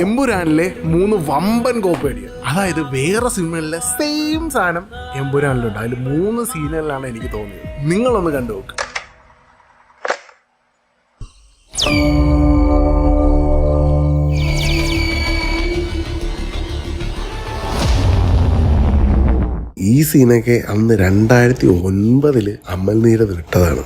എമ്പുരാനിലെ 3 വമ്പൻ കോപ്പേടിയ, അതായത് വേറെ സിനിമകളിലെ സെയിം സാധനം എമ്പുരാനിലുണ്ട്. അതിൽ 3 സീനുകളിലാണ് എനിക്ക് തോന്നിയത്. നിങ്ങളൊന്ന് കണ്ടു നോക്ക്. ഈ സീനൊക്കെ അന്ന് 2009 അമൽ നീരദ് വിട്ടതാണ്.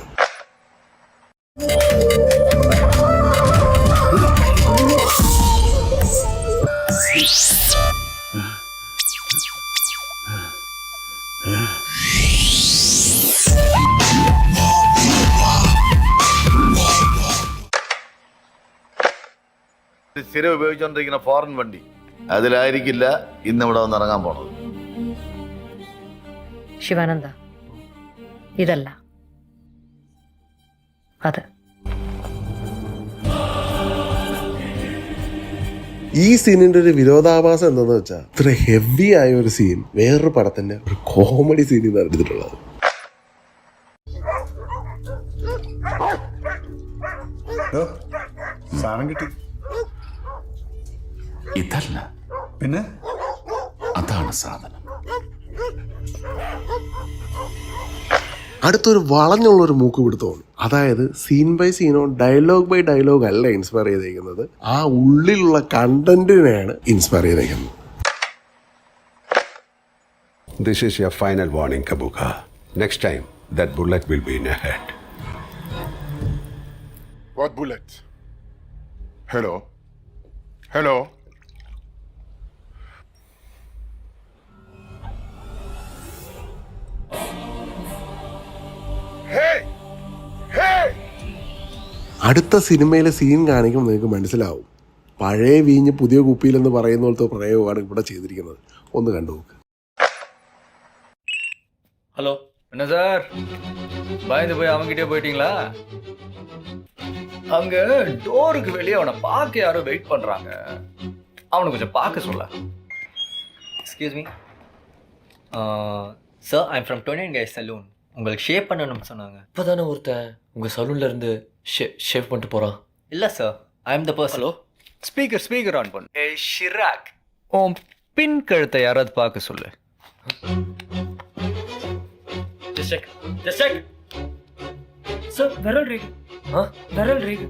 സ്ഥിരം ഉപയോഗിച്ചുകൊണ്ടിരിക്കുന്ന ഫോറിൻ വണ്ടി അതിലായിരിക്കില്ല ഇന്നിവിടെ വന്ന് ഇറങ്ങാൻ പോണത്. ശിവാനന്ദ, ഇതല്ല അത്. ഈ സീനിന്റെ ഒരു വിരോധാഭാസം എന്താന്ന് വെച്ചാൽ, ഇത്ര ഹെവി ആയ ഒരു സീൻ വേറൊരു പടത്തിന്റെ ഒരു കോമഡി സീനിൽ നിന്ന് എടുത്തിട്ടുള്ളത്. സാധനം കിട്ടി. ഇതല്ല, പിന്നെ അതാണ് സാധനം. അടുത്തൊരു വളഞ്ഞുള്ളൊരു മൂക്ക് പിടുത്തമാണ്. അതായത് സീൻ ബൈ സീനോ ഡയലോഗ് ബൈ ഡയലോഗ് അല്ല ഇൻസ്പയർ ചെയ്തേക്കുന്നത്, ആ ഉള്ളിലുള്ള കണ്ടന്റിനെയാണ് ഇൻസ്പയർ ചെയ്തേക്കുന്നത്. This is your final warning, Kabuka. Next time, that bullet will be in your head. what bullet? Hello? Hello? Hey! Hey! അടുത്ത സിനിമയിലെ സീൻ കാണിക്കുമ്പോൾ നിങ്ങൾക്ക് മനസ്സിലാവും, പഴയ വീഞ്ഞ് പുതിയ കുപ്പിയിലെന്ന് പറയുന്ന പോലത്തെ പ്രയോഗമാണ് ഇവിടെ ചെയ്തിരിക്കുന്നത്. ഒന്ന് കണ്ടു നോക്ക്. ஹலோ, என்ன சார் பயந்து போய் அவன்கிட்டே போயிட்டீங்களா? அங்க டோருக்கு வெளியே அவனை பார்க்க யாரோ வெயிட் பண்றாங்க. அவனை கொஞ்சம் பார்க்க சொல்ல. Excuse me sir, I'm from 29 guys salon. உங்களுக்கு ஷேப் பண்ணணும்னு சொன்னாங்க. இப்போதானே ஒருத்தன் உங்கள் சலூன்ல இருந்து ஷேவ் பண்ணிட்டு போகிறான். இல்லை sir, I am the person. Hello, speaker on பண்ணு. ஏய் ஷிராக், உன் பின் கழுத்தை யாராவது பார்க்க சொல்லு. Just check. சார், விரல் ரேகு. விரல் ரேகு.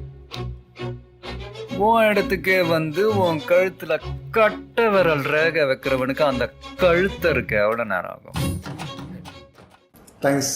உன் இடத்துக்கே வந்து உன் கழுத்துல கட்ட விரல் ரேகை வைக்கிறவனுக்கு அந்த கழுத்து இருக்க எவ்வளோ நேரம் ஆகும்? Thanks.